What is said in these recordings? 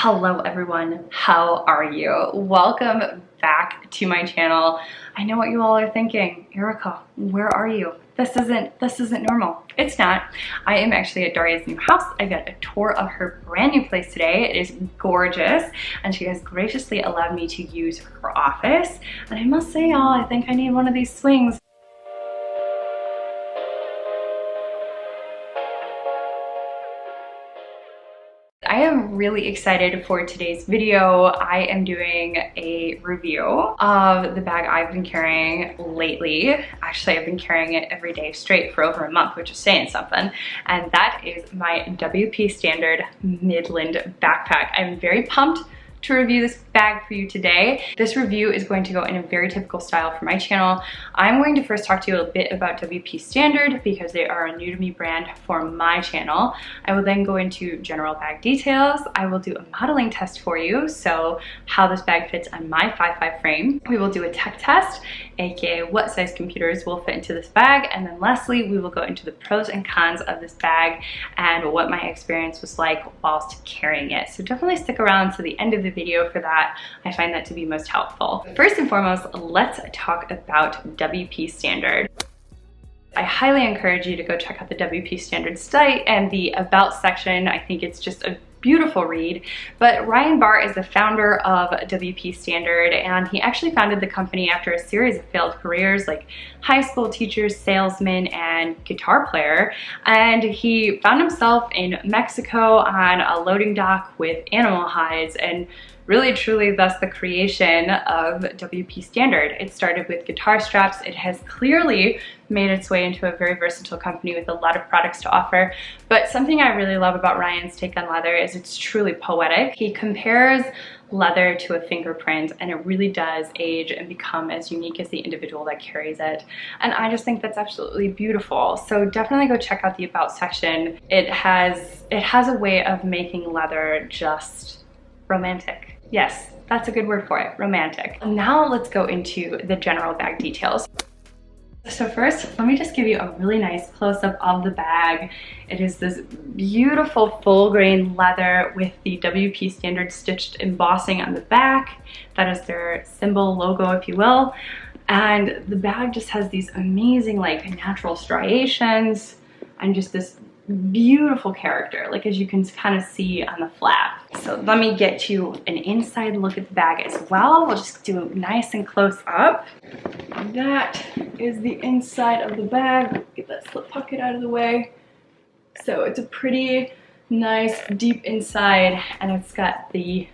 Hello everyone, how are you? Welcome back to my channel. I know what you all are thinking. Erica, where are you? This isn't normal. It's not. I am actually at Daria's new house. I got a tour of her brand new place today. It is gorgeous, and she has graciously allowed me to use her office. And I must say, y'all, I think I need one of these swings. I am really excited for today's video. I am doing a review of the bag I've been carrying lately. Actually, I've been carrying it every day straight for over a month, which is saying something. And that is my WP Standard Midland Backpack. I'm very pumped to review this bag for you today. This review is going to go in a very typical style for my channel. I'm going to first talk to you a bit about WP Standard because they are a new to me brand for my channel. I will then go into general bag details. I will do a modeling test for you, so how this bag fits on my 5'5" frame. We will do a tech test, aka what size computers will fit into this bag, and then lastly we will go into the pros and cons of this bag and what my experience was like whilst carrying it. So definitely stick around to the end of the video for that. I find that to be most helpful. First and foremost, let's talk about WP Standard. I highly encourage you to go check out the WP Standard site and the About section. I think it's just a beautiful read. But Ryan Barr is the founder of WP Standard, and he actually founded the company after a series of failed careers like high school teacher, salesman, and guitar player. And he found himself in Mexico on a loading dock with animal hides, and really truly thus the creation of WP Standard. It started with guitar straps. It has clearly made its way into a very versatile company with a lot of products to offer. But something I really love about Ryan's take on leather is it's truly poetic. He compares leather to a fingerprint, and it really does age and become as unique as the individual that carries it. And I just think that's absolutely beautiful. So definitely go check out the About section. It has a way of making leather just romantic. Yes, that's a good word for it, romantic. Now let's go into the general bag details. So first, let me just give you a really nice close-up of the bag. It is this beautiful full grain leather with the WP Standard stitched embossing on the back. That is their symbol logo, if you will. And the bag just has these amazing like natural striations and just this beautiful character, like as you can kind of see on the flap. So let me get you an inside look at the bag as well. We'll just do it nice and close up. That is the inside of the bag. Get that slip pocket out of the way. So it's a pretty nice deep inside, and it's got the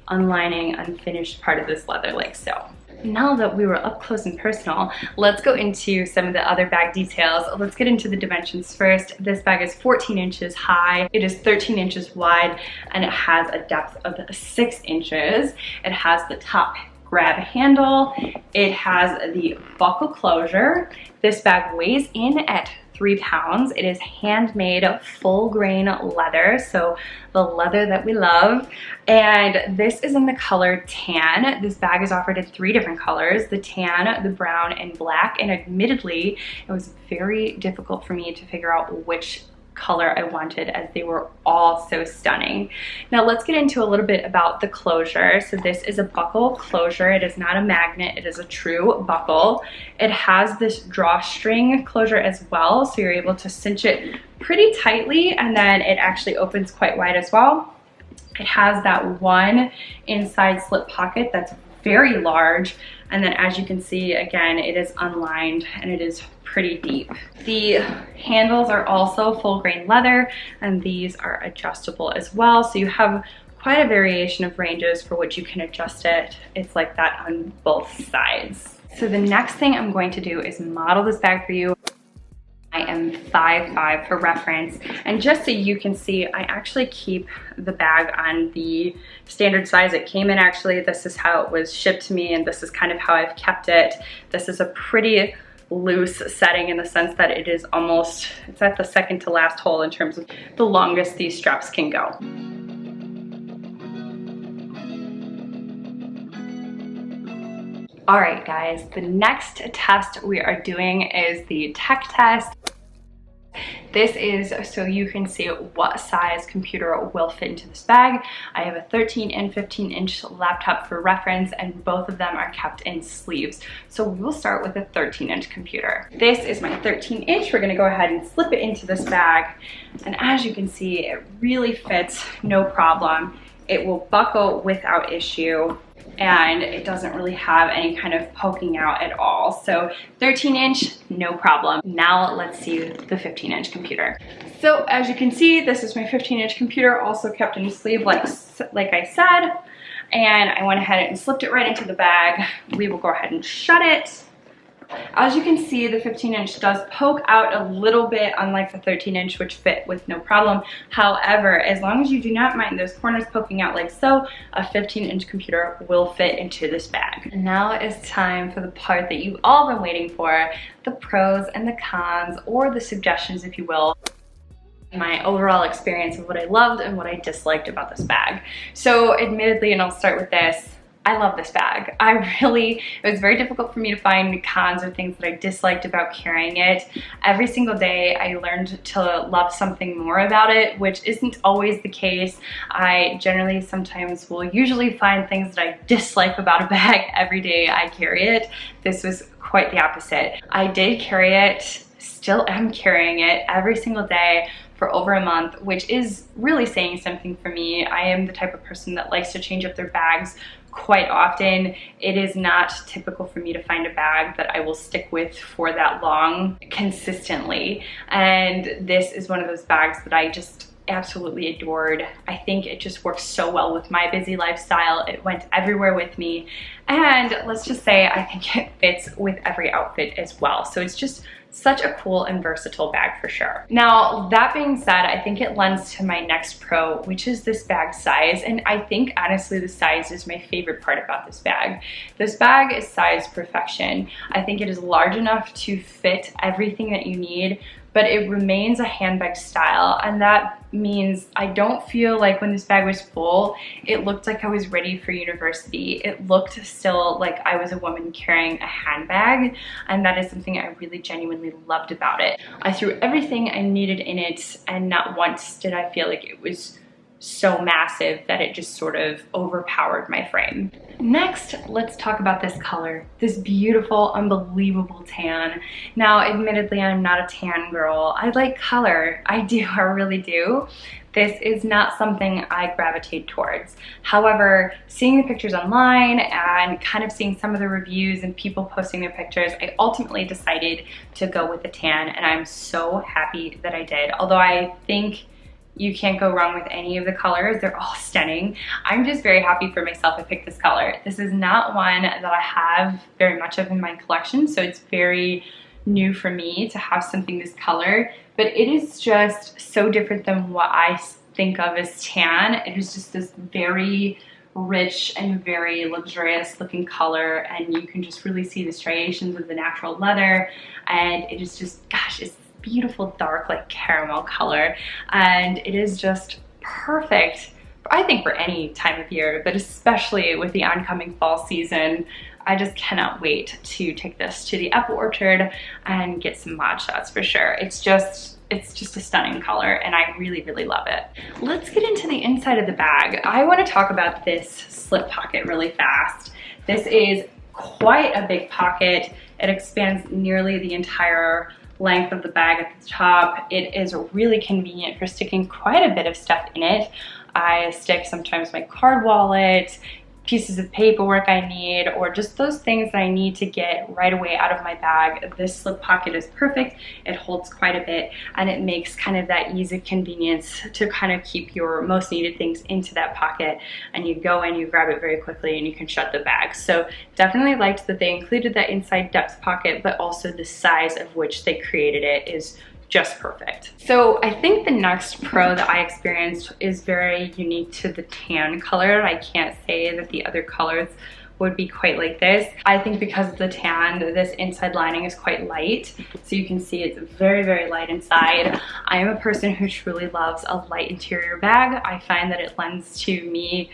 unlining unfinished part of this leather like so. Now that we were up close and personal, let's go into some of the other bag details. Let's get into the dimensions first. This bag is 14 inches high, it is 13 inches wide, and it has a depth of 6 inches. It has the top grab handle. It has the buckle closure. This bag weighs in at 3 pounds. It is handmade full grain leather, so the leather that we love. And this is in the color tan. This bag is offered in 3 different colors, the tan, the brown, and black. And admittedly, it was very difficult for me to figure out which color I wanted, as they were all so stunning. Now let's get into a little bit about the closure. So this is a buckle closure. It is not a magnet, it is a true buckle. It has this drawstring closure as well, so you're able to cinch it pretty tightly, and then it actually opens quite wide as well. It has that one inside slip pocket that's very large, and then as you can see, again, it is unlined and it is pretty deep. The handles are also full grain leather, and these are adjustable as well, so you have quite a variation of ranges for which you can adjust it. It's like that on both sides. So the next thing I'm going to do is model this bag for you. I am 5'5" for reference, and just so you can see, I actually keep the bag on the standard size it came in. Actually, this is how it was shipped to me, and this is kind of how I've kept it. This is a pretty loose setting in the sense that it is almost, it's at the second to last hole in terms of the longest these straps can go. All right, guys, the next test we are doing is the tech test. This is so you can see what size computer will fit into this bag. I have a 13 and 15-inch laptop for reference, and both of them are kept in sleeves. So we will start with a 13-inch computer. This is my 13-inch. We're gonna go ahead and slip it into this bag. And as you can see, it really fits, no problem. It will buckle without issue, and it doesn't really have any kind of poking out at all. So 13-inch, no problem. Now let's see the 15-inch computer. So as you can see, this is my 15-inch computer, also kept in a sleeve like I said. And I went ahead and slipped it right into the bag. We will go ahead and shut it. As you can see, the 15-inch does poke out a little bit, unlike the 13-inch, which fit with no problem. However, as long as you do not mind those corners poking out like so, a 15-inch computer will fit into this bag. Now it's time for the part that you've all been waiting for, the pros and the cons, or the suggestions, if you will. My overall experience of what I loved and what I disliked about this bag. So admittedly, and I'll start with this, I love this bag. It was very difficult for me to find cons or things that I disliked about carrying it. Every single day I learned to love something more about it, which isn't always the case. I generally sometimes will usually find things that I dislike about a bag every day I carry it. This was quite the opposite. I did carry it, still am carrying it every single day for over a month, which is really saying something for me. I am the type of person that likes to change up their bags quite often. It is not typical for me to find a bag that I will stick with for that long consistently. And this is one of those bags that I just absolutely adored. I think it just works so well with my busy lifestyle. It went everywhere with me. And let's just say I think it fits with every outfit as well. So it's just such a cool and versatile bag for sure. Now, that being said, I think it lends to my next pro, which is this bag size. And I think honestly, the size is my favorite part about this bag. This bag is size perfection. I think it is large enough to fit everything that you need, but it remains a handbag style. And that means I don't feel like when this bag was full, it looked like I was ready for university. It looked still like I was a woman carrying a handbag. And that is something I really genuinely loved about it. I threw everything I needed in it, and not once did I feel like it was so massive that it just sort of overpowered my frame. Next, let's talk about this color, this beautiful, unbelievable tan. Now, admittedly, I'm not a tan girl. I like color. I do, I really do. This is not something I gravitate towards. However, seeing the pictures online and kind of seeing some of the reviews and people posting their pictures, I ultimately decided to go with the tan, and I'm so happy that I did. Although I think you can't go wrong with any of the colors. They're all stunning. I'm just very happy for myself I picked this color. This is not one that I have very much of in my collection, so it's very new for me to have something this color, but it is just so different than what I think of as tan. It is just this very rich and very luxurious looking color, and you can just really see the striations of the natural leather, and it is just, gosh, it's beautiful dark like caramel color, and it is just perfect, I think, for any time of year, but especially with the oncoming fall season. I just cannot wait to take this to the apple orchard and get some mod shots for sure. It's just a stunning color, and I really, really love it. Let's get into the inside of the bag. I want to talk about this slip pocket really fast. This is quite a big pocket. It expands nearly the entire length of the bag at the top. It is really convenient for sticking quite a bit of stuff in it. I stick sometimes my card wallet, pieces of paperwork I need, or just those things that I need to get right away out of my bag. This slip pocket is perfect. It holds quite a bit, and it makes kind of that ease of convenience to kind of keep your most needed things into that pocket, and you go in, you grab it very quickly, and you can shut the bag. So definitely liked that they included that inside depth pocket, but also the size of which they created it is just perfect. So I think the next pro that I experienced is very unique to the tan color. I can't say that the other colors would be quite like this. I think because of the tan, this inside lining is quite light. So you can see it's very, very light inside. I am a person who truly loves a light interior bag. I find that it lends to me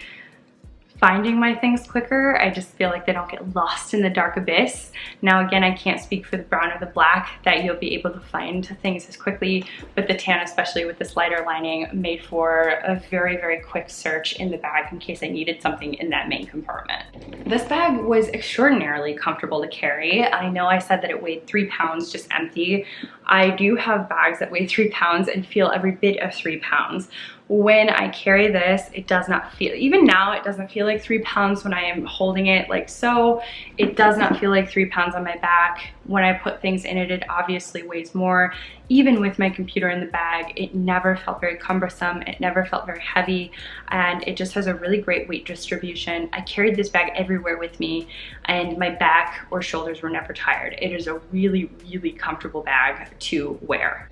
finding my things quicker. I just feel like they don't get lost in the dark abyss. Now again, I can't speak for the brown or the black that you'll be able to find things as quickly, but the tan, especially with this lighter lining, made for a very, very quick search in the bag in case I needed something in that main compartment. This bag was extraordinarily comfortable to carry. I know I said that it weighed 3 pounds just empty. I do have bags that weigh 3 pounds and feel every bit of 3 pounds. When I carry this, it does not feel, even now, it doesn't feel like 3 pounds when I am holding it like so. It does not feel like 3 pounds on my back. When I put things in it, it obviously weighs more. Even with my computer in the bag, it never felt very cumbersome. It never felt very heavy, and it just has a really great weight distribution. I carried this bag everywhere with me, and my back or shoulders were never tired. It is a really, really comfortable bag to wear.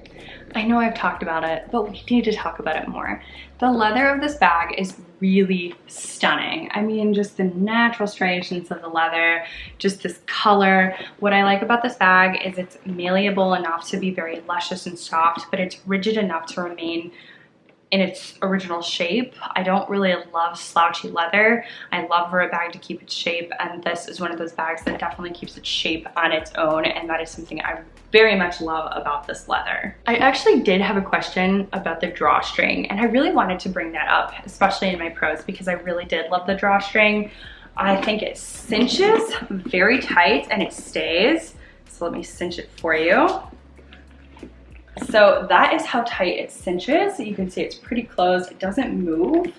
I know I've talked about it, but we need to talk about it more. The leather of this bag is really stunning. I mean, just the natural striations of the leather, just this color. What I like about this bag is it's malleable enough to be very luscious and soft, but it's rigid enough to remain in its original shape. I don't really love slouchy leather. I love for a bag to keep its shape, and this is one of those bags that definitely keeps its shape on its own, and that is something I very much love about this leather. I actually did have a question about the drawstring, and I really wanted to bring that up, especially in my pros, because I really did love the drawstring. I think it cinches very tight and it stays. So let me cinch it for you. So that is how tight it cinches. You can see it's pretty closed. It doesn't move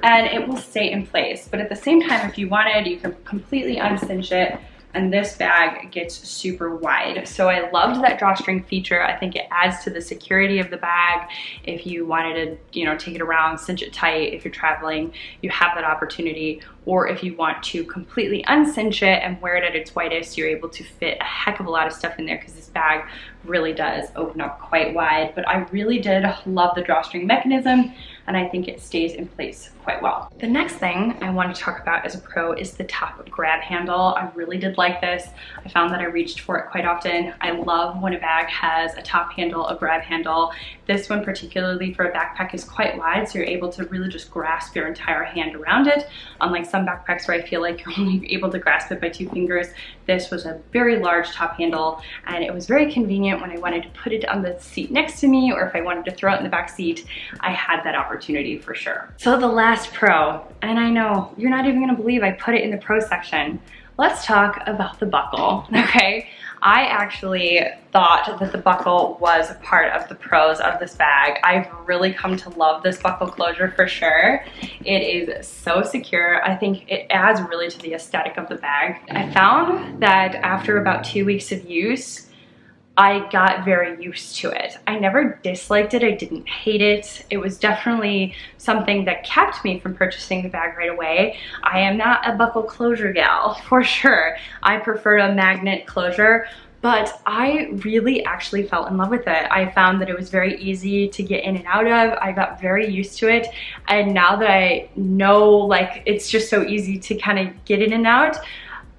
and it will stay in place. But at the same time, if you wanted, you can completely uncinch it, and this bag gets super wide. So I loved that drawstring feature. I think it adds to the security of the bag. If you wanted to, you know, take it around, cinch it tight, if you're traveling, you have that opportunity. Or if you want to completely uncinch it and wear it at its widest, you're able to fit a heck of a lot of stuff in there, because this bag really does open up quite wide. But I really did love the drawstring mechanism, and I think it stays in place quite well. The next thing I want to talk about as a pro is the top grab handle. I really did like this. I found that I reached for it quite often. I love when a bag has a top handle, a grab handle. This one particularly for a backpack is quite wide, so you're able to really just grasp your entire hand around it. Unlike some backpacks where I feel like you're only able to grasp it by 2 fingers, this was a very large top handle, and it was very convenient when I wanted to put it on the seat next to me, or if I wanted to throw it in the back seat, I had that opportunity for sure. So the last pro, and I know you're not even gonna believe I put it in the pro section. Let's talk about the buckle, okay? I actually thought that the buckle was a part of the pros of this bag. I've really come to love this buckle closure for sure. It is so secure. I think it adds really to the aesthetic of the bag. I found that after about 2 weeks of use, I got very used to it. I never disliked it. I didn't hate it. It was definitely something that kept me from purchasing the bag right away. I am not a buckle closure gal, for sure. I prefer a magnet closure, but I really actually fell in love with it. I found that it was very easy to get in and out of. I got very used to it. And now that I know, like, it's just so easy to kind of get in and out,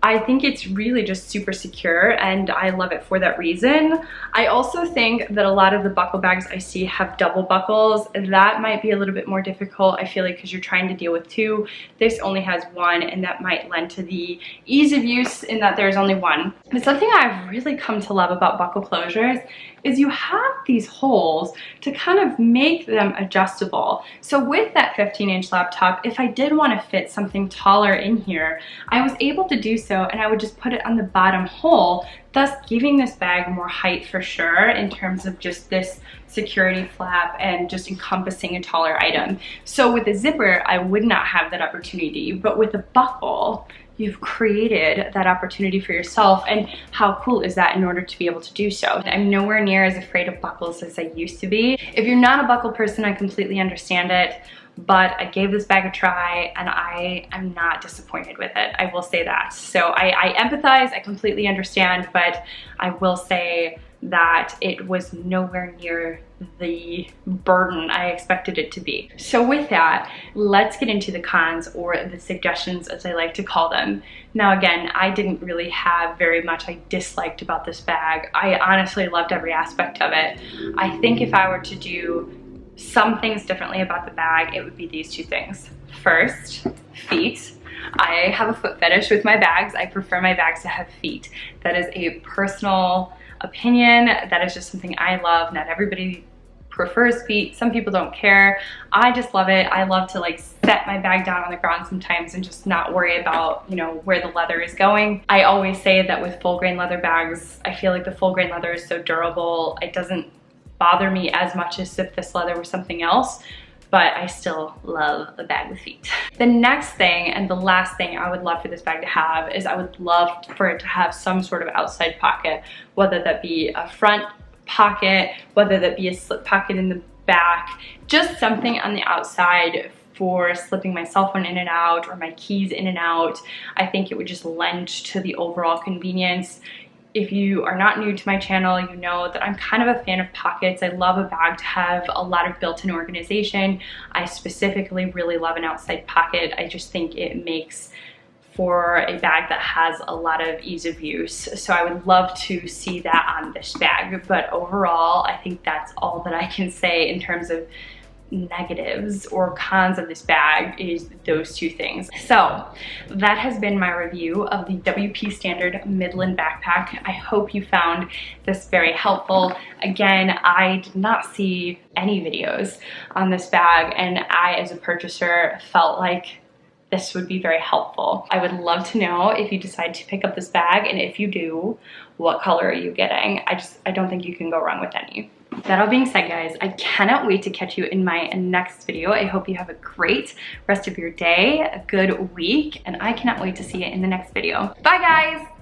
I think it's really just super secure, and I love it for that reason. I also think that a lot of the buckle bags I see have double buckles. That might be a little bit more difficult, I feel like, because you're trying to deal with 2. This only has 1, and that might lend to the ease of use in that there's only 1. But something I've really come to love about buckle closures is you have these holes to kind of make them adjustable. So with that 15-inch laptop, if I did want to fit something taller in here, I was able to do so, and I would just put it on the bottom hole, thus giving this bag more height for sure in terms of just this security flap and just encompassing a taller item. So with a zipper, I would not have that opportunity, but with a buckle, you've created that opportunity for yourself, and how cool is that in order to be able to do so? I'm nowhere near as afraid of buckles as I used to be. If you're not a buckle person, I completely understand it, but I gave this bag a try and I am not disappointed with it. I will say that. So I empathize, I completely understand, but I will say that it was nowhere near the burden I expected it to be. So with that, let's get into the cons, or the suggestions as I like to call them. Now again, I didn't really have very much I disliked about this bag. I honestly loved every aspect of it. I think if I were to do some things differently about the bag, it would be these 2 things. First, feet. I have a foot fetish with my bags. I prefer my bags to have feet. That is a personal opinion. That is just something I love. Not everybody prefers feet. Some people don't care. I just love it. I love to like set my bag down on the ground sometimes and just not worry about, you know, where the leather is going. I always say that with full grain leather bags, I feel like the full grain leather is so durable. It doesn't bother me as much as if this leather was something else, but I still love a bag with feet. The next thing and the last thing I would love for this bag to have is I would love for it to have some sort of outside pocket, whether that be a front pocket, whether that be a slip pocket in the back, just something on the outside for slipping my cell phone in and out or my keys in and out. I think it would just lend to the overall convenience. If you are not new to my channel, you know that I'm kind of a fan of pockets. I love a bag to have a lot of built-in organization. I specifically really love an outside pocket. I just think it makes for a bag that has a lot of ease of use. So I would love to see that on this bag. But overall, I think that's all that I can say in terms of negatives or cons of this bag is those two things. So that has been my review of the WP Standard Midland Backpack. I hope you found this very helpful. Again, I did not see any videos on this bag, and I, as a purchaser, felt like this would be very helpful. I would love to know if you decide to pick up this bag, and if you do, what color are you getting? I don't think you can go wrong with any. That all being said, guys, I cannot wait to catch you in my next video. I hope you have a great rest of your day, a good week, and I cannot wait to see you in the next video. Bye, guys!